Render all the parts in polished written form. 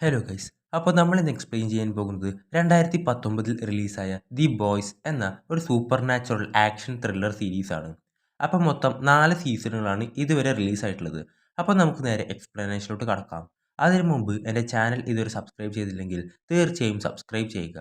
Hello guys. അപ്പോൾ നമ്മൾ ഇന്ന് എക്സ്പ്ലെയിൻ ചെയ്യാൻ പോകുന്നത് 2019 റിലീസായ ദി ബോയ്സ് എന്ന ഒരു സൂപ്പർ നാച്ചുറൽ ആക്ഷൻ ത്രില്ലർ സീരീസാണ്. അപ്പോൾ മൊത്തം 4 സീസണുകളാണ് ഇതുവരെ റിലീസായിട്ടുള്ളത്. അപ്പോൾ നമുക്ക് നേരെ എക്സ്പ്ലനേഷനിലോട്ട് കടക്കാം. അതിനു മുമ്പ് എൻ്റെ ചാനൽ ഇതുവരെ സബ്സ്ക്രൈബ് ചെയ്തില്ലെങ്കിൽ തീർച്ചയായും സബ്സ്ക്രൈബ് ചെയ്യുക.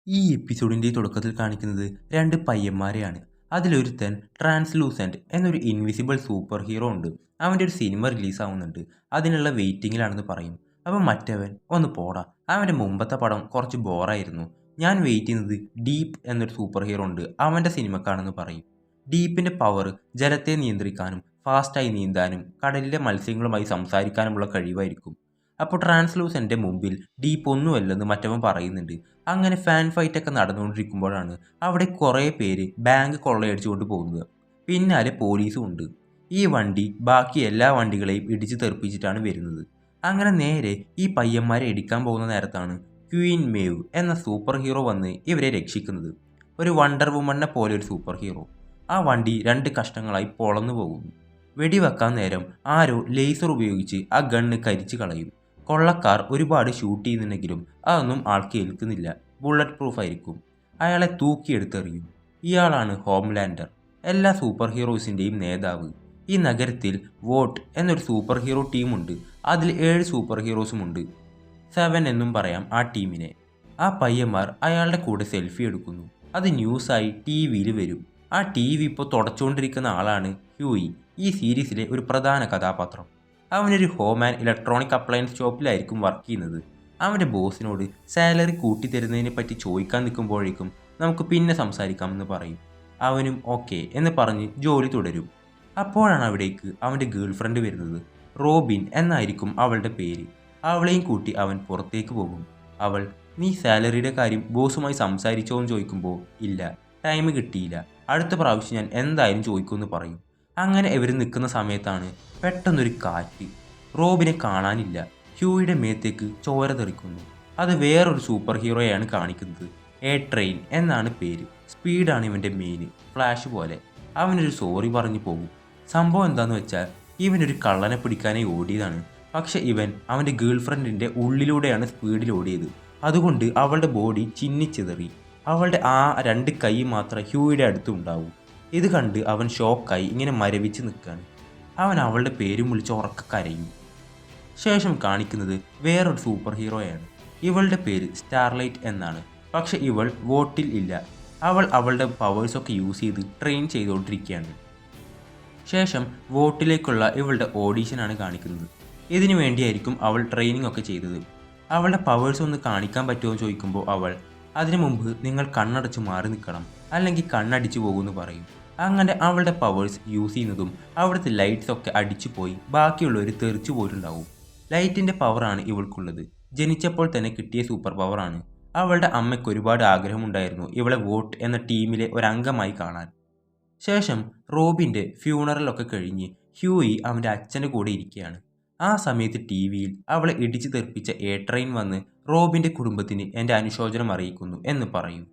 ഈ എപ്പിസോഡിൻ്റെ തുടക്കത്തിൽ കാണിക്കുന്നത് 2 പയ്യന്മാരെയാണ്. അതിലൊരുത്തൻ ട്രാൻസ്ലൂസൻറ്റ് എന്നൊരു ഇൻവിസിബിൾ സൂപ്പർ ഹീറോ ഉണ്ട്. അവൻ്റെ ഒരു സിനിമ റിലീസാവുന്നുണ്ട്. അതിനുള്ള വെയിറ്റിങ്ങിലാണെന്ന് പറയും. അപ്പം മറ്റവൻ ഒന്ന് പോടാ, അവൻ്റെ മുമ്പത്തെ പടം കുറച്ച് ബോറായിരുന്നു. ഞാൻ വെയിറ്റ് ചെയ്യുന്നത് ഡീപ്പ് എന്നൊരു സൂപ്പർ ഹീറോ ഉണ്ട്, അവൻ്റെ സിനിമക്കാണെന്ന് പറയും. ഡീപ്പിൻ്റെ പവർ ജലത്തെ നിയന്ത്രിക്കാനും ഫാസ്റ്റായി നീന്താനും കടലിലെ മത്സ്യങ്ങളുമായി സംസാരിക്കാനുമുള്ള കഴിവായിരിക്കും. അപ്പോൾ ട്രാൻസ്ലൂസൻ്റെ മുമ്പിൽ ഡീപ്പ് ഒന്നുമല്ലെന്ന് മറ്റവൻ പറയുന്നുണ്ട്. അങ്ങനെ ഫാൻ ഫൈറ്റൊക്കെ നടന്നുകൊണ്ടിരിക്കുമ്പോഴാണ് അവിടെ കുറേ പേര് ബാങ്ക് കൊള്ളയടിച്ചുകൊണ്ട് പോകുന്നത്. പിന്നാലെ പോലീസും ഉണ്ട്. ഈ വണ്ടി ബാക്കി എല്ലാ വണ്ടികളെയും ഇടിച്ചു തെറിപ്പിച്ചിട്ടാണ് വരുന്നത്. അങ്ങനെ നേരെ ഈ പയ്യന്മാരെ ഇടിക്കാൻ പോകുന്ന നേരത്താണ് ക്വീൻ മേവ് എന്ന സൂപ്പർ ഹീറോ വന്ന് ഇവരെ രക്ഷിക്കുന്നത്. ഒരു വണ്ടർ വുമണിനെ പോലെ ഒരു സൂപ്പർ ഹീറോ. ആ വണ്ടി 2 കഷ്ണങ്ങളായി പൊളന്നു പോകുന്നു. വെടിവെക്കാൻ നേരം ആരോ ലേസർ ഉപയോഗിച്ച് ആ ഗണ്ണ് കരിച്ചു കളയും. കൊള്ളക്കാർ ഒരുപാട് ഷൂട്ട് ചെയ്യുന്നുണ്ടെങ്കിലും അതൊന്നും ആൾക്ക് ഏൽക്കുന്നില്ല. ബുള്ളറ്റ് പ്രൂഫ് ആയിരിക്കും. അയാളെ തൂക്കിയെടുത്തെറിയും. ഇയാളാണ് ഹോംലാൻഡർ, എല്ലാ സൂപ്പർ ഹീറോസിൻ്റെയും നേതാവ്. ഈ നഗരത്തിൽ വോട്ട് എന്നൊരു സൂപ്പർ ഹീറോ ടീമുണ്ട്. അതിൽ 7 സൂപ്പർ ഹീറോസുമുണ്ട്. 7 എന്നും പറയാം ആ ടീമിനെ. ആ പയ്യന്മാർ അയാളുടെ കൂടെ സെൽഫി എടുക്കുന്നു. അത് ന്യൂസായി ടി വിയിൽ വരും. ആ ടി വി ഇപ്പോൾ തുടച്ചുകൊണ്ടിരിക്കുന്ന ആളാണ് ഹ്യൂയി, ഈ സീരീസിലെ ഒരു പ്രധാന കഥാപാത്രം. അവനൊരു ഹോം ആൻഡ് ഇലക്ട്രോണിക് അപ്ലയൻസ് ഷോപ്പിലായിരിക്കും വർക്ക് ചെയ്യുന്നത്. അവൻ്റെ ബോസിനോട് സാലറി കൂട്ടിത്തരുന്നതിനെ പറ്റി ചോദിക്കാൻ നിൽക്കുമ്പോഴേക്കും നമുക്ക് പിന്നെ സംസാരിക്കാമെന്ന് പറയും. അവനും ഓക്കെ എന്ന് പറഞ്ഞ് ജോലി തുടരും. അപ്പോഴാണ് അവിടേക്ക് അവൻ്റെ ഗേൾ ഫ്രണ്ട് വരുന്നത്. റോബിൻ എന്നായിരിക്കും അവളുടെ പേര്. അവളെയും കൂട്ടി അവൻ പുറത്തേക്ക് പോകും. അവൾ, നീ സാലറിയുടെ കാര്യം ബോസുമായി സംസാരിച്ചോ എന്ന് ചോദിക്കുമ്പോൾ ഇല്ല, ടൈം കിട്ടിയില്ല, അടുത്ത പ്രാവശ്യം ഞാൻ എന്തായാലും ചോദിക്കുമെന്ന് പറയും. അങ്ങനെ ഇവർ നിൽക്കുന്ന സമയത്താണ് പെട്ടെന്നൊരു കാറ്റ്. റോബിനെ കാണാനില്ല. ഹ്യൂയുടെ മേത്തേക്ക് ചോര തെറിക്കുന്നു. അത് വേറൊരു സൂപ്പർ ഹീറോയാണ് കാണിക്കുന്നത്. എ ട്രെയിൻ എന്നാണ് പേര്. സ്പീഡാണ് ഇവൻ്റെ മെയിൻ, ഫ്ലാഷ് പോലെ. അവനൊരു സോറി പറഞ്ഞു പോകും. സംഭവം എന്താന്ന് വെച്ചാൽ ഇവനൊരു കള്ളനെ പിടിക്കാനായി ഓടിയതാണ്. പക്ഷെ ഇവൻ അവൻ്റെ ഗേൾ ഫ്രണ്ടിൻ്റെ ഉള്ളിലൂടെയാണ് സ്പീഡിൽ ഓടിയത്. അതുകൊണ്ട് അവളുടെ ബോഡി ചിന്നിച്ചിതറി. അവളുടെ ആ 2 കൈ മാത്രം ഹ്യൂയുടെ അടുത്ത് ഉണ്ടാവും. ഇത് കണ്ട് അവൻ ഷോക്കായി ഇങ്ങനെ മരവിച്ച് നിൽക്കുകയാണ്. അവൻ അവളുടെ പേരും വിളിച്ച് ഉറക്കെ കരയും. ശേഷം കാണിക്കുന്നത് വേറൊരു സൂപ്പർ ഹീറോയാണ്. ഇവളുടെ പേര് സ്റ്റാർലൈറ്റ് എന്നാണ്. പക്ഷെ ഇവൾ വോട്ടിൽ ഇല്ല. അവൾ അവളുടെ പവേഴ്സൊക്കെ യൂസ് ചെയ്ത് ട്രെയിൻ ചെയ്തുകൊണ്ടിരിക്കുകയാണ്. ശേഷം വോട്ടിലേക്കുള്ള ഇവളുടെ ഓഡീഷനാണ് കാണിക്കുന്നത്. ഇതിനു വേണ്ടിയായിരിക്കും അവൾ ട്രെയിനിങ് ഒക്കെ ചെയ്തത്. അവളുടെ പവേഴ്സ് ഒന്ന് കാണിക്കാൻ പറ്റുമോ എന്ന് ചോദിക്കുമ്പോൾ അവൾ, അതിനു മുമ്പ് നിങ്ങൾ കണ്ണടച്ച് മാറി നിൽക്കണം, അല്ലെങ്കിൽ കണ്ണടിച്ചു പോകുമെന്ന് പറയും. അങ്ങനെ അവളുടെ പവേഴ്സ് യൂസ് ചെയ്യുന്നതും അവിടുത്തെ ലൈറ്റ്സ് ഒക്കെ അടിച്ചു പോയി ബാക്കിയുള്ളവർ തെറിച്ചു പോയിട്ടുണ്ടാവും. ലൈറ്റിൻ്റെ പവറാണ് ഇവൾക്കുള്ളത്. ജനിച്ചപ്പോൾ തന്നെ കിട്ടിയ സൂപ്പർ പവറാണ്. അവളുടെ അമ്മയ്ക്ക് ഒരുപാട് ആഗ്രഹമുണ്ടായിരുന്നു ഇവളെ വോട്ട് എന്ന ടീമിലെ ഒരംഗമായി കാണാൻ. ശേഷം റോബിൻ്റെ ഫ്യൂണറലൊക്കെ കഴിഞ്ഞ് ഹ്യൂയി അവൻ്റെ അച്ഛൻ്റെ കൂടെ ഇരിക്കുകയാണ്. ആ സമയത്ത് ടി വിയിൽ അവളെ ഇടിച്ചു തെറിപ്പിച്ച എ ട്രെയിൻ വന്ന് റോബിൻ്റെ കുടുംബത്തിന് എൻ്റെ അനുശോചനം അറിയിക്കുന്നു എന്ന് പറയും.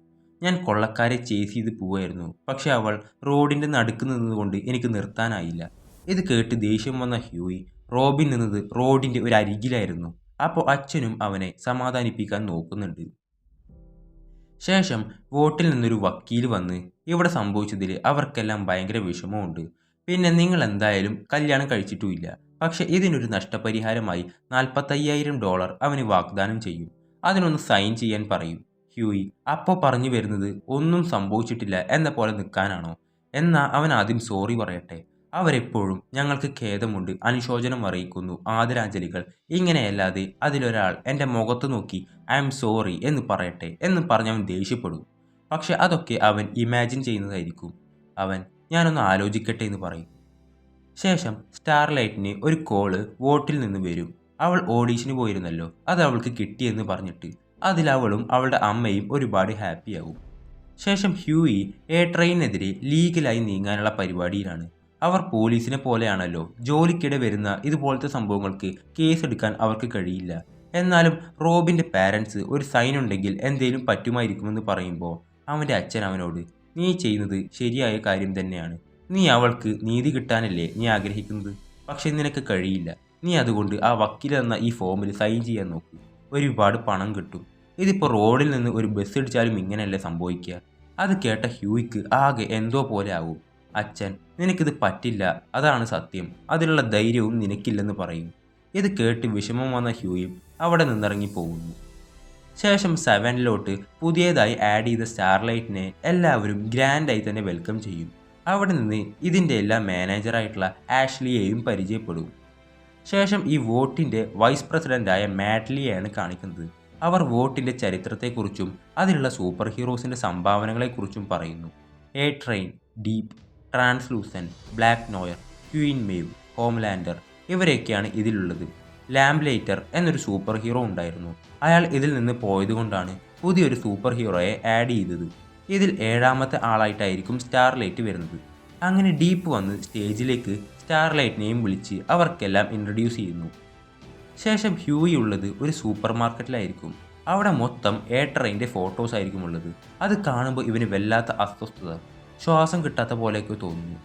ഞാൻ കൊള്ളക്കാരെ ചേസ് ചെയ്ത് പോവായിരുന്നു, പക്ഷെ അവൾ റോഡിൻ്റെ നടുക്ക് നിന്നതുകൊണ്ട് എനിക്ക് നിർത്താനായില്ല. ഇത് കേട്ട് ദേഷ്യം വന്ന ഹ്യൂയി, റോബിൻ നിന്നത് റോഡിൻ്റെ ഒരു അരികിലായിരുന്നു. അപ്പോൾ അച്ഛനും അവനെ സമാധാനിപ്പിക്കാൻ നോക്കുന്നുണ്ട്. ശേഷം വോട്ടിൽ നിന്നൊരു വക്കീൽ വന്ന് ഇവിടെ സംഭവിച്ചതിൽ അവർക്കെല്ലാം ഭയങ്കര വിഷമമുണ്ട്. പിന്നെ നിങ്ങൾ എന്തായാലും കല്യാണം കഴിച്ചിട്ടുമില്ല, പക്ഷെ ഇതിനൊരു നഷ്ടപരിഹാരമായി $45,000 അവന് വാഗ്ദാനം ചെയ്യും. അതിനൊന്ന് സൈൻ ചെയ്യാൻ പറയും. ഹ്യൂയി അപ്പോൾ പറഞ്ഞു വരുന്നത് ഒന്നും സംഭവിച്ചിട്ടില്ല എന്ന പോലെ നിൽക്കാനാണോ? എന്നാൽ അവൻ ആദ്യം സോറി പറയട്ടെ. അവരെപ്പോഴും ഞങ്ങൾക്ക് ഖേദമുണ്ട്, അനുശോചനം അറിയിക്കുന്നു, ആദരാഞ്ജലികൾ, ഇങ്ങനെയല്ലാതെ അതിലൊരാൾ എൻ്റെ മുഖത്ത് നോക്കി ഐ ആം സോറി എന്ന് പറയട്ടെ എന്ന് പറഞ്ഞ് അവൻ ദേഷ്യപ്പെടും. പക്ഷെ അതൊക്കെ അവൻ ഇമാജിൻ ചെയ്യുന്നതായിരിക്കും. അവൻ ഞാനൊന്ന് ആലോചിക്കട്ടെ എന്ന് പറയും. ശേഷം സ്റ്റാർലൈറ്റിന് ഒരു കോള് വോട്ടിൽ നിന്ന് വരും. അവൾ ഓഡീഷന് പോയിരുന്നല്ലോ, അത് അവൾക്ക് കിട്ടിയെന്ന് പറഞ്ഞിട്ട്. അതിലവളും അവളുടെ അമ്മയും ഒരുപാട് ഹാപ്പിയാവും. ശേഷം ഹ്യൂയി എ ട്രെയിനെതിരെ ലീഗലായി നീങ്ങാനുള്ള പരിപാടിയിലാണ്. അവർ പോലീസിനെ പോലെയാണല്ലോ, ജോലിക്കിടെ വരുന്ന ഇതുപോലത്തെ സംഭവങ്ങൾക്ക് കേസെടുക്കാൻ അവർക്ക് കഴിയില്ല. എന്നാലും റോബിൻ്റെ പാരൻസ് ഒരു സൈൻ ഉണ്ടെങ്കിൽ എന്തേലും പറ്റുമായിരിക്കുമെന്ന് പറയുമ്പോൾ അവൻ്റെ അച്ഛൻ അവനോട്, നീ ചെയ്യുന്നത് ശരിയായ കാര്യം തന്നെയാണ്, നീ അവൾക്ക് നീതി കിട്ടാനല്ലേ നീ ആഗ്രഹിക്കുന്നത്, പക്ഷെ നിനക്ക് കഴിയില്ല, നീ അതുകൊണ്ട് ആ വക്കീൽ തന്ന ഈ ഫോമിൽ സൈൻ ചെയ്യാൻ നോക്ക്. ഒരുപാട് പണം കിട്ടും. ഇതിപ്പോൾ റോഡിൽ നിന്ന് ഒരു ബസ് ഇടിച്ചാലും ഇങ്ങനെയല്ലേ സംഭവിക്കുക. അത് കേട്ട ഹ്യൂയിക്ക് ആകെ എന്തോ പോലെ ആവും. അച്ഛൻ, നിനക്കിത് പറ്റില്ല, അതാണ് സത്യം, അതിലുള്ള ധൈര്യവും നിനക്കില്ലെന്ന് പറയും. ഇത് കേട്ട് വിഷമം വന്ന ഹ്യൂയും അവിടെ നിന്നിറങ്ങി പോകുന്നു. ശേഷം 7 പുതിയതായി ആഡ് ചെയ്ത സ്റ്റാർലൈറ്റിനെ എല്ലാവരും ഗ്രാൻഡായി തന്നെ വെൽക്കം ചെയ്യും. അവിടെ നിന്ന് ഇതിൻ്റെ എല്ലാം മാനേജറായിട്ടുള്ള ആഷ്ലിയെയും പരിചയപ്പെടും. ശേഷം ഈ വോട്ടിൻ്റെ വൈസ് പ്രസിഡൻ്റായ മാഡ്ലിയെയാണ് കാണിക്കുന്നത്. അവർ വോട്ടിൻ്റെ ചരിത്രത്തെക്കുറിച്ചും അതിലുള്ള സൂപ്പർ ഹീറോസിൻ്റെ സംഭാവനകളെക്കുറിച്ചും പറയുന്നു. A Train, Deep, Translucent, Black Noir, Queen Maeve, Homelander ഇവരെയൊക്കെയാണ് ഇതിലുള്ളത്. ലാംബ്ലേറ്റർ എന്നൊരു സൂപ്പർ ഹീറോ ഉണ്ടായിരുന്നു. അയാൾ ഇതിൽ നിന്ന് പോയതുകൊണ്ടാണ് പുതിയൊരു സൂപ്പർ ഹീറോയെ ആഡ് ചെയ്തത്. ഇതിൽ 7ാമത്തെ ആളായിട്ടായിരിക്കും സ്റ്റാർലൈറ്റ് വരുന്നത്. അങ്ങനെ ഡീപ്പ് വന്ന് സ്റ്റേജിലേക്ക് സ്റ്റാർലൈറ്റിനെയും വിളിച്ച് അവർക്കെല്ലാം ഇൻട്രൊഡ്യൂസ് ചെയ്യുന്നു. ശേഷം ഹ്യൂയി ഉള്ളത് ഒരു സൂപ്പർ മാർക്കറ്റിലായിരിക്കും. അവിടെ മൊത്തം എ ട്രെയിൻ്റെ ഫോട്ടോസ് ആയിരിക്കും ഉള്ളത്. അത് കാണുമ്പോൾ ഇവന് വല്ലാത്ത അസ്വസ്ഥത, ശ്വാസം കിട്ടാത്ത പോലെയൊക്കെ തോന്നുന്നു.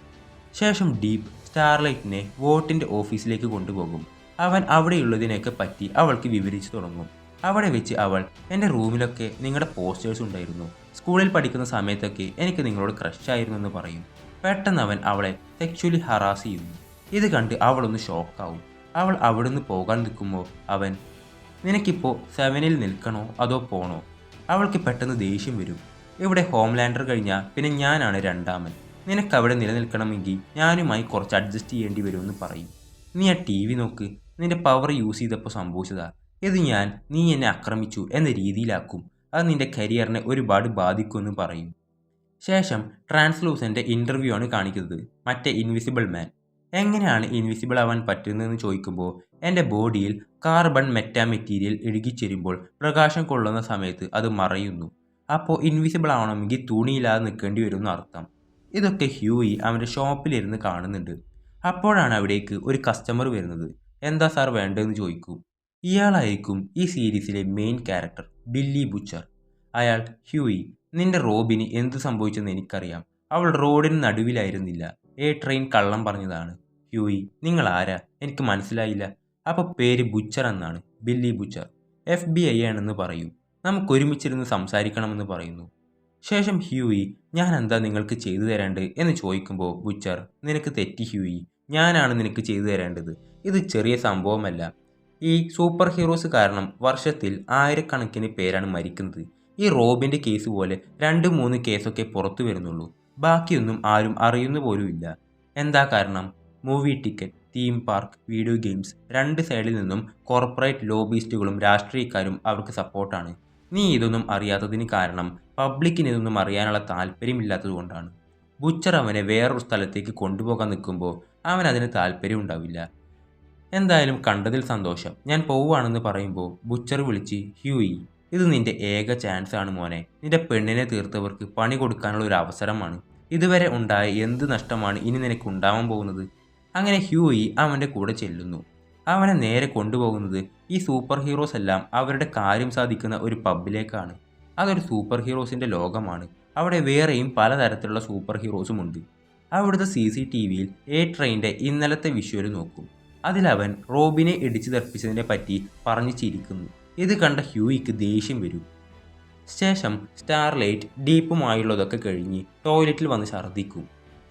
ശേഷം ഡീപ്പ് സ്റ്റാർലൈറ്റിനെ വോട്ടിൻ്റെ ഓഫീസിലേക്ക് കൊണ്ടുപോകും. അവൻ അവിടെയുള്ളതിനെയൊക്കെ പറ്റി അവൾക്ക് വിവരിച്ചു തുടങ്ങും. അവിടെ വെച്ച് അവൾ, എൻ്റെ റൂമിലൊക്കെ നിങ്ങളുടെ പോസ്റ്റേഴ്സ് ഉണ്ടായിരുന്നു, സ്കൂളിൽ പഠിക്കുന്ന സമയത്തൊക്കെ എനിക്ക് നിങ്ങളോട് ക്രഷായിരുന്നു എന്ന് പറയും. പെട്ടെന്ന് അവൻ അവളെ സെക്ച്വലി ഹറാസ് ചെയ്യുന്നു. ഇത് കണ്ട് അവളൊന്ന് ഷോക്കാവും. അവൾ അവിടുന്ന് പോകാൻ നിൽക്കുമ്പോൾ അവൻ, നിനക്കിപ്പോൾ 7-ൽ നിൽക്കണോ അതോ പോണോ? അവൾക്ക് പെട്ടെന്ന് ദേഷ്യം വരും. ഇവിടെ ഹോംലാൻഡർ കഴിഞ്ഞാൽ പിന്നെ ഞാനാണ് 2ാമൻ. നിനക്കവിടെ നിലനിൽക്കണമെങ്കിൽ ഞാനുമായി കുറച്ച് അഡ്ജസ്റ്റ് ചെയ്യേണ്ടി വരുമെന്ന് പറയും. നീ ആ TV നോക്ക്, നിന്റെ പവർ യൂസ് ചെയ്തപ്പോൾ സംഭവിച്ചതാ. ഇത് നീ എന്നെ ആക്രമിച്ചു എന്ന രീതിയിലാക്കും. അത് നിന്റെ കരിയറിനെ ഒരുപാട് ബാധിക്കുമെന്ന് പറയും. ശേഷം ട്രാൻസ്ലൂസൻ്റെ ഇൻ്റർവ്യൂ ആണ് കാണിക്കുന്നത്. മറ്റേ ഇൻവിസിബിൾ മാൻ എങ്ങനെയാണ് ഇൻവിസിബിൾ ആവാൻ പറ്റുന്നതെന്ന് ചോദിക്കുമ്പോൾ, എൻ്റെ ബോഡിയിൽ കാർബൺ മെറ്റീരിയൽ ഇഴുകിച്ചേരുമ്പോൾ പ്രകാശം കൊള്ളുന്ന സമയത്ത് അത് മറയുന്നു. അപ്പോൾ ഇൻവിസിബിൾ ആവണമെങ്കിൽ തുണിയില്ലാതെ നിൽക്കേണ്ടി വരുമെന്ന് അർത്ഥം. ഇതൊക്കെ ഹ്യൂയി അവൻ്റെ ഷോപ്പിലിരുന്ന് കാണുന്നുണ്ട്. അപ്പോഴാണ് അവിടേക്ക് ഒരു കസ്റ്റമർ വരുന്നത്. എന്താ സാർ വേണ്ടതെന്ന് ചോദിക്കും. ഇയാളായിരിക്കും ഈ സീരീസിലെ മെയിൻ ക്യാരക്ടർ, ബില്ലി ബുച്ചർ. അയാൾ, ഹ്യൂയി, നിന്റെ റോബിന് എന്ത് സംഭവിച്ചെന്ന് എനിക്കറിയാം. അവൾ റോഡിന് നടുവിലായിരുന്നില്ല. എ ട്രെയിൻ കള്ളം പറഞ്ഞതാണ്. ഹ്യൂയി, നിങ്ങൾ ആരാ? എനിക്ക് മനസ്സിലായില്ല. അപ്പോൾ പേര് ബുച്ചർ എന്നാണ്, ബില്ലി ബുച്ചർ. FBI ആണെന്ന് പറയും. നമുക്കൊരുമിച്ചിരുന്ന് സംസാരിക്കണമെന്ന് പറയുന്നു. ശേഷം ഹ്യൂയി, ഞാൻ എന്താ നിങ്ങൾക്ക് ചെയ്തു തരേണ്ടത് എന്ന് ചോദിക്കുമ്പോൾ ബുച്ചർ, നിനക്ക് തെറ്റി ഹ്യൂയി, ഞാനാണ് നിനക്ക് ചെയ്തു തരേണ്ടത്. ഇത് ചെറിയ സംഭവമല്ല. ഈ സൂപ്പർ ഹീറോസ് കാരണം വർഷത്തിൽ 1000കണക്കിന് പേരാണ് മരിക്കുന്നത്. ഈ റോബിൻ്റെ കേസ് പോലെ 2-3 കേസൊക്കെ പുറത്തു വരുന്നുള്ളൂ. ബാക്കിയൊന്നും ആരും അറിയുന്നു പോലുമില്ല. എന്താ കാരണം? Movie ticket, theme park, video games, 2 സൈഡിൽ നിന്നും കോർപ്പറേറ്റ് ലോബിസ്റ്റുകളും രാഷ്ട്രീയക്കാരും അവർക്ക് സപ്പോർട്ടാണ്. നീ ഇതൊന്നും അറിയാത്തതിന് കാരണം പബ്ലിക്കിന് ഇതൊന്നും അറിയാനുള്ള താല്പര്യമില്ലാത്തതുകൊണ്ടാണ്. ബുച്ചർ അവനെ വേറൊരു സ്ഥലത്തേക്ക് കൊണ്ടുപോകാൻ നിൽക്കുമ്പോൾ അവൻ അതിന് താല്പര്യം ഉണ്ടാവില്ല. എന്തായാലും കണ്ടതിൽ സന്തോഷം, ഞാൻ പോവുകയാണെന്ന് പറയുമ്പോൾ ബുച്ചർ വിളിച്ച്, ഹ്യൂയി, ഇത് നിന്റെ ഏക ചാൻസ് ആണ് മോനെ. നിന്റെ പെണ്ണിനെ തീർത്തവർക്ക് പണി കൊടുക്കാനുള്ള ഒരു അവസരമാണ്. ഇതുവരെ ഉണ്ടായ എന്ത് നഷ്ടമാണ് ഇനി നിനക്ക് ഉണ്ടാവാൻ പോകുന്നത്? അങ്ങനെ ഹ്യൂയി അവൻ്റെ കൂടെ ചെല്ലുന്നു. അവനെ നേരെ കൊണ്ടുപോകുന്നത് ഈ സൂപ്പർ ഹീറോസ് എല്ലാം അവരുടെ കാര്യം സാധിക്കുന്ന ഒരു പബ്ബിലേക്കാണ്. അതൊരു സൂപ്പർ ഹീറോസിൻ്റെ ലോകമാണ്. അവിടെ വേറെയും പലതരത്തിലുള്ള സൂപ്പർ ഹീറോസും ഉണ്ട്. അവിടുത്തെ CCTVയിൽ എ ട്രെയിൻ്റെ ഇന്നലത്തെ വിഷ്വൽ നോക്കും. അതിലവൻ റോബിനെ ഇടിച്ചു തെറിപ്പിച്ചതിനെ പറ്റി പറഞ്ഞു ചിരിക്കുന്നു. ഇത് കണ്ട ഹ്യൂയിക്ക് ദേഷ്യം വരും. ശേഷം സ്റ്റാർലൈറ്റ് ഡീപ്പുമായുള്ളതൊക്കെ കഴിഞ്ഞ് ടോയ്ലറ്റിൽ വന്ന് ഛർദ്ദിക്കും.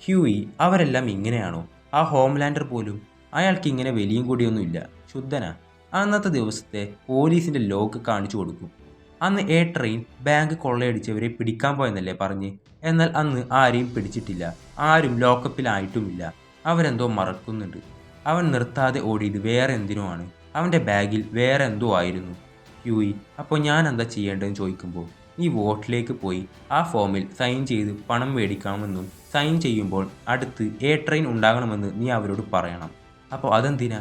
ഹ്യൂയി, അവരെല്ലാം ഇങ്ങനെയാണോ? ആ ഹോംലാൻഡർ പോലും, അയാൾക്ക് ഇങ്ങനെ വലിയും കൂടിയൊന്നുമില്ല, ശുദ്ധനാ. അന്നത്തെ ദിവസത്തെ പോലീസിൻ്റെ ലോക്ക് കാണിച്ചു കൊടുക്കും. അന്ന് എ ട്രെയിൻ ബാങ്ക് കൊള്ളയടിച്ചവരെ പിടിക്കാൻ പോയെന്നല്ലേ പറഞ്ഞ്. എന്നാൽ അന്ന് ആരെയും പിടിച്ചിട്ടില്ല, ആരും ലോക്കപ്പിലായിട്ടുമില്ല. അവരെന്തോ മറക്കുന്നുണ്ട്. അവൻ നിർത്താതെ ഓടിയത് വേറെ എന്തിനോ ആണ്. അവൻ്റെ ബാഗിൽ വേറെ എന്തോ ആയിരുന്നു. ഹ്യൂയി, അപ്പോൾ ഞാൻ എന്താ ചെയ്യേണ്ടതെന്ന് ചോദിക്കുമ്പോൾ, നീ വോട്ടിലേക്ക് പോയി ആ ഫോമിൽ സൈൻ ചെയ്ത് പണം മേടിക്കണമെന്നും സൈൻ ചെയ്യുമ്പോൾ അടുത്ത് എ ട്രെയിൻ ഉണ്ടാകണമെന്ന് നീ അവരോട് പറയണം. അപ്പോൾ അതെന്തിനാ?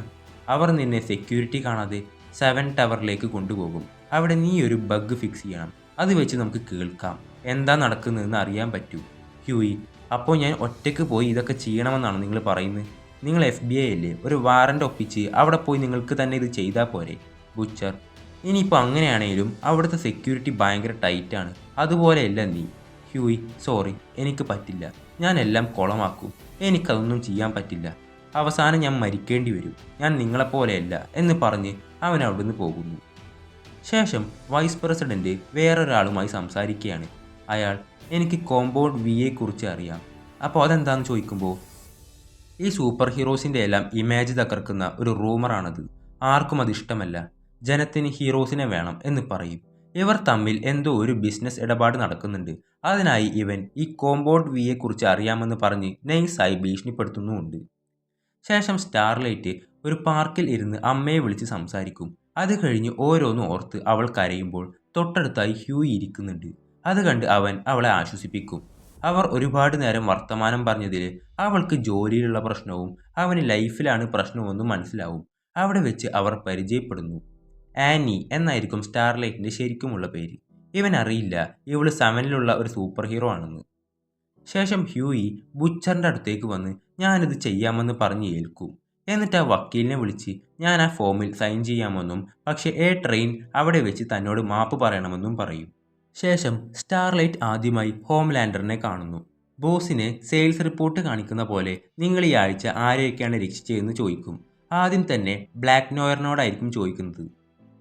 അവർ നിന്നെ സെക്യൂരിറ്റി കാണാതെ 7 ടവറിലേക്ക് കൊണ്ടുപോകും. അവിടെ നീ ഒരു ബഗ് ഫിക്സ് ചെയ്യണം. അത് വെച്ച് നമുക്ക് കേൾക്കാം, എന്താ നടക്കുന്നതെന്ന് അറിയാൻ പറ്റൂ. ഹ്യൂയി, അപ്പോൾ ഞാൻ ഒറ്റയ്ക്ക് പോയി ഇതൊക്കെ ചെയ്യണമെന്നാണ് നിങ്ങൾ പറയുന്നത്? നിങ്ങൾ FBI അല്ലേ? ഒരു വാറൻ്റ് ഒപ്പിച്ച് അവിടെ പോയി നിങ്ങൾക്ക് തന്നെ ഇത് ചെയ്താൽ പോരെ? ബുച്ചർ, ഇനിയിപ്പോൾ അങ്ങനെയാണെങ്കിലും അവിടുത്തെ സെക്യൂരിറ്റി ഭയങ്കര ടൈറ്റാണ്. അതുപോലെയല്ല നീ. ഹ്യൂയി, സോറി, എനിക്ക് പറ്റില്ല. ഞാൻ എല്ലാം കുളമാക്കും. എനിക്കതൊന്നും ചെയ്യാൻ പറ്റില്ല. അവസാനം ഞാൻ മരിക്കേണ്ടി വരും, ഞാൻ നിങ്ങളെപ്പോലെയല്ല എന്ന് പറഞ്ഞ് അവൻ അവിടുന്ന് പോകുന്നു. ശേഷം വൈസ് പ്രസിഡന്റ് വേറൊരാളുമായി സംസാരിക്കുകയാണ്. അയാൾ എനിക്ക് കോമ്പൗണ്ട് വിയെ കുറിച്ച് അറിയാം. അപ്പോൾ അതെന്താണെന്ന് ചോദിക്കുമ്പോൾ ഈ സൂപ്പർ ഹീറോസിൻ്റെ എല്ലാം ഇമേജ് തകർക്കുന്ന ഒരു റൂമറാണത്. ആർക്കും അത് ഇഷ്ടമല്ല. ജനത്തിന് ഹീറോസിനെ വേണം എന്ന് പറയും. ഇവർ തമ്മിൽ എന്തോ ഒരു ബിസിനസ് ഇടപാട് നടക്കുന്നുണ്ട്. അതിനായി ഇവൻ ഈ കോമ്പൗണ്ട് വിയെ കുറിച്ച് അറിയാമെന്ന് പറഞ്ഞ് നൈസായി ഭീഷണിപ്പെടുത്തുന്നുമുണ്ട്. ശേഷം സ്റ്റാർലൈറ്റ് ഒരു പാർക്കിൽ ഇരുന്ന് അമ്മയെ വിളിച്ച് സംസാരിക്കും. അത് കഴിഞ്ഞ് ഓരോന്നും ഓർത്ത് അവൾ കരയുമ്പോൾ തൊട്ടടുത്തായി ഹ്യൂയി ഇരിക്കുന്നുണ്ട്. അത് കണ്ട് അവൻ അവളെ ആശ്വസിപ്പിക്കും. അവർ ഒരുപാട് നേരം വർത്തമാനം പറഞ്ഞതിൽ അവൾക്ക് ജോലിയിലുള്ള പ്രശ്നവും അവന് ലൈഫിലാണ് പ്രശ്നമെന്നും മനസ്സിലാവും. അവിടെ വെച്ച് അവർ പരിചയപ്പെടുന്നു. ആനി എന്നായിരിക്കും സ്റ്റാർലൈറ്റിൻ്റെ ശരിക്കുമുള്ള പേര്. ഇവൻ അറിയില്ല ഇവള് 7ലുള്ള ഒരു സൂപ്പർ ഹീറോ ആണെന്ന്. ശേഷം ഹ്യൂയി ബുച്ചറിൻ്റെ അടുത്തേക്ക് വന്ന് ഞാനിത് ചെയ്യാമെന്ന് പറഞ്ഞ് ഏൽക്കും. എന്നിട്ട് ആ വക്കീലിനെ വിളിച്ച് ഞാൻ ആ ഫോമിൽ സൈൻ ചെയ്യാമെന്നും പക്ഷേ ട്രെയിൻ അവിടെ വെച്ച് തന്നോട് മാപ്പ് പറയണമെന്നും പറയും. ശേഷം സ്റ്റാർലൈറ്റ് ആദ്യമായി ഹോംലാൻഡറിനെ കാണുന്നു. ബോസിനെ സെയിൽസ് റിപ്പോർട്ട് കാണിക്കുന്ന പോലെ നിങ്ങൾ ഈ ആഴ്ച ആരെയൊക്കെയാണ് രക്ഷിച്ചതെന്ന് ചോദിക്കും. ആദ്യം തന്നെ ബ്ലാക്ക് നോയറിനോടായിരിക്കും ചോദിക്കുന്നത്.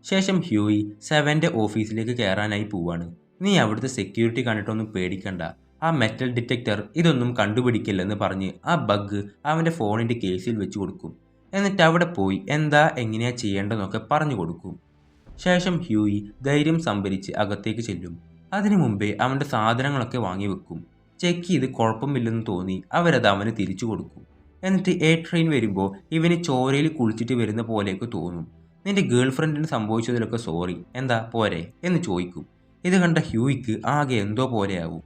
ശേഷം ഹ്യൂയി 7ൻ്റെ ഓഫീസിലേക്ക് കയറാനായി പോവാണ്. നീ അവിടുത്തെ സെക്യൂരിറ്റി കണ്ടിട്ടൊന്നും പേടിക്കണ്ട, ആ മെറ്റൽ ഡിറ്റക്ടർ ഇതൊന്നും കണ്ടുപിടിക്കില്ലെന്ന് പറഞ്ഞ് ആ ബഗ് അവൻ്റെ ഫോണിൻ്റെ കേസിൽ വെച്ച് കൊടുക്കും. എന്നിട്ട് അവിടെ പോയി എന്താ എങ്ങനെയാ ചെയ്യേണ്ടതെന്നൊക്കെ പറഞ്ഞു കൊടുക്കും. ശേഷം ഹ്യൂയി ധൈര്യം സംഭരിച്ച് അകത്തേക്ക് ചെല്ലും. അതിനു മുമ്പേ അവൻ്റെ സാധനങ്ങളൊക്കെ വാങ്ങി വെക്കും. ചെക്ക് ചെയ്ത് കുഴപ്പമില്ലെന്ന് തോന്നി അവരത് അവന് തിരിച്ചു കൊടുക്കും. എന്നിട്ട് ട്രെയിൻ വരുമ്പോൾ ഇവന് ചോരയിൽ കുളിച്ചിട്ട് വരുന്ന പോലെയൊക്കെ തോന്നും. നിന്റെ ഗേൾ ഫ്രണ്ടിന് സംഭവിച്ചതിലൊക്കെ സോറി, എന്താ പോരെ എന്ന് ചോദിക്കും. ഇത് കണ്ട ഹ്യൂയിക്ക് ആകെ എന്തോ പോലെയാവും.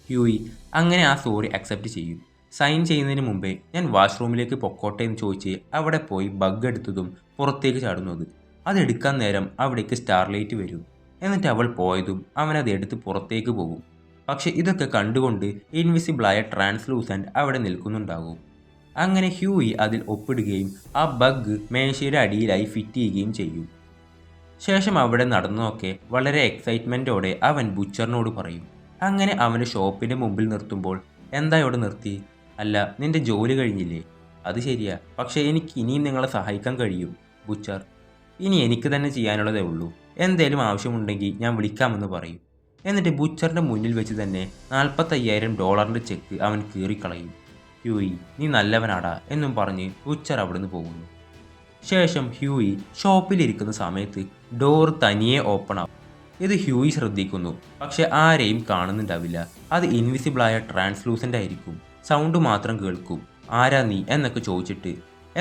ഹ്യൂയി അങ്ങനെ ആ സോറി അക്സെപ്റ്റ് ചെയ്യും. സൈൻ ചെയ്യുന്നതിന് മുമ്പേ ഞാൻ വാഷ്റൂമിലേക്ക് പൊക്കോട്ടെ എന്ന് ചോദിച്ച് അവിടെ പോയി ബഗ് എടുത്തതും പുറത്തേക്ക് ചാടുന്നത്. അതെടുക്കാൻ നേരം അവിടേക്ക് സ്റ്റാർലൈറ്റ് വരും. എന്നിട്ട് അവൾ പോയതും അവനത് എടുത്ത് പുറത്തേക്ക് പോകും. പക്ഷെ ഇതൊക്കെ കണ്ടുകൊണ്ട് ഇൻവിസിബിളായ ട്രാൻസ്ലൂസൻറ്റ് അവിടെ നിൽക്കുന്നുണ്ടാകും. അങ്ങനെ ഹ്യൂയി അതിൽ ഒപ്പിടുകയും ആ ബഗ് മേശയുടെ അടിയിലായി ഫിറ്റ് ചെയ്യുകയും ചെയ്യും. ശേഷം അവിടെ നടന്നതൊക്കെ വളരെ എക്സൈറ്റ്മെൻറ്റോടെ അവൻ ബുച്ചറിനോട് പറയും. അങ്ങനെ അവൻ്റെ ഷോപ്പിൻ്റെ മുമ്പിൽ നിർത്തുമ്പോൾ എന്താ ഇവിടെ നിർത്തി? അല്ല, നിന്റെ ജോലി കഴിഞ്ഞില്ലേ? അത് ശരിയാ, പക്ഷേ എനിക്ക് ഇനിയും നിങ്ങളെ സഹായിക്കാൻ കഴിയും ബുച്ചർ. ഇനി എനിക്ക് തന്നെ ചെയ്യാനുള്ളതേ ഉള്ളൂ. എന്തേലും ആവശ്യമുണ്ടെങ്കിൽ ഞാൻ വിളിക്കാമെന്ന് പറയും. എന്നിട്ട് ബുച്ചറിൻ്റെ മുന്നിൽ വെച്ച് തന്നെ $45,000 ചെക്ക് അവൻ കീറിക്കളയും. ഹ്യൂയി നീ നല്ലവനാടാ എന്നും പറഞ്ഞ് ബുച്ചർ അവിടുന്ന് പോകുന്നു. ശേഷം ഹ്യൂയി ഷോപ്പിലിരിക്കുന്ന സമയത്ത് ഡോർ തനിയെ ഓപ്പൺ ആവും. ഇത് ഹ്യൂയി ശ്രദ്ധിക്കുന്നു. പക്ഷെ ആരെയും കാണുന്നുണ്ടാവില്ല. അത് ഇൻവിസിബിളായ ട്രാൻസ്ലൂസൻ്റ് ആയിരിക്കും. സൗണ്ട് മാത്രം കേൾക്കും. ആരാ നീ എന്നൊക്കെ ചോദിച്ചിട്ട്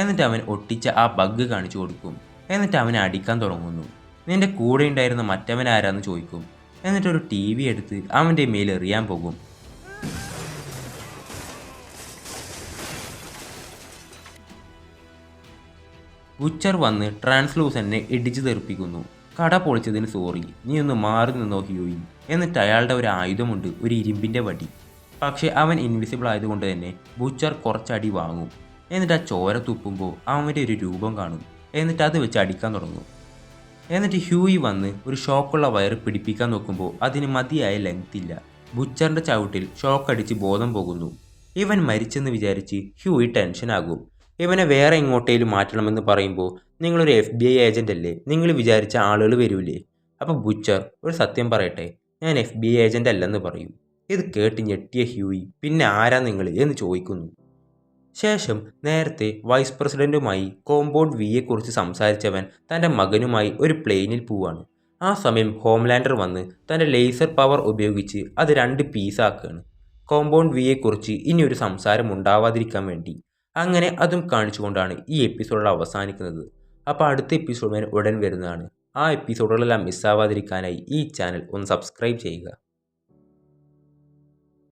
എന്നിട്ട് അവൻ ഒട്ടിച്ച ആ ബഗ് കാണിച്ചു കൊടുക്കും. എന്നിട്ട് അവനെ അടിക്കാൻ തുടങ്ങുന്നു. നിന്റെ കൂടെ ഉണ്ടായിരുന്ന മറ്റവൻ ആരാന്ന് ചോദിക്കും. എന്നിട്ടൊരു TV എടുത്ത് അവൻ്റെ മേൽ എറിയാൻ പോകും. ബുച്ചർ വന്ന് ട്രാൻസ്ലൂസനെ ഇടിച്ചു തെറിപ്പിക്കുന്നു. കട പൊളിച്ചതിന് സോറി, നീ ഒന്ന് മാറി നിന്നോ ഹ്യൂയി. എന്നിട്ട് അയാളുടെ ഒരു ആയുധമുണ്ട്, ഒരു ഇരുമ്പിൻ്റെ വടി. പക്ഷേ അവൻ ഇൻവിസിബിൾ ആയതുകൊണ്ട് തന്നെ ബുച്ചർ കുറച്ചടി വാങ്ങും. എന്നിട്ട് ആ ചോര തുപ്പുമ്പോൾ അവൻ്റെ ഒരു രൂപം കാണും. എന്നിട്ട് അത് വെച്ച് അടിക്കാൻ തുടങ്ങും. എന്നിട്ട് ഹ്യൂയി വന്ന് ഒരു ഷോക്കുള്ള വയർ പിടിപ്പിക്കാൻ നോക്കുമ്പോൾ അതിന് മതിയായ ലെങ്ത് ഇല്ല. ബുച്ചറിൻ്റെ ചവിട്ടിൽ ഷോക്കടിച്ച് ബോധം പോകുന്നു. ഇവൻ മരിച്ചെന്ന് വിചാരിച്ച് ഹ്യൂയി ടെൻഷനാകും. ഇവനെ വേറെ എങ്ങോട്ടേലും മാറ്റണമെന്ന് പറയുമ്പോൾ നിങ്ങളൊരു FBI ഏജൻ്റ് അല്ലേ, നിങ്ങൾ വിചാരിച്ച ആളുകൾ വരൂലേ? അപ്പോൾ ബുച്ചർ ഒരു സത്യം പറയട്ടെ, ഞാൻ FBI ഏജൻ്റ് അല്ലെന്ന് പറയും. ഇത് കേട്ട് ഞെട്ടിയ ഹ്യൂയി പിന്നെ ആരാ നിങ്ങൾ എന്ന് ചോദിക്കുന്നു. ശേഷം നേരത്തെ വൈസ് പ്രസിഡൻറ്റുമായി കോമ്പൗണ്ട് വിയെക്കുറിച്ച് സംസാരിച്ചവൻ തൻ്റെ മകനുമായി ഒരു പ്ലെയിനിൽ പോവാണ്. ആ സമയം ഹോംലാൻഡർ വന്ന് തൻ്റെ ലേസർ പവർ ഉപയോഗിച്ച് അത് 2 പീസാക്കുകയാണ്. കോമ്പൗണ്ട് വിയെക്കുറിച്ച് ഇനിയൊരു സംസാരം ഉണ്ടാവാതിരിക്കാൻ വേണ്ടി. അങ്ങനെ അതും കാണിച്ചുകൊണ്ടാണ് ഈ എപ്പിസോഡ് അവസാനിക്കുന്നത്. അപ്പോൾ അടുത്ത എപ്പിസോഡ് ഉടൻ വരുന്നതാണ്. ആ എപ്പിസോഡുകളെല്ലാം മിസ്സാവാതിരിക്കാനായി ഈ ചാനൽ ഒന്ന് സബ്സ്ക്രൈബ് ചെയ്യുക.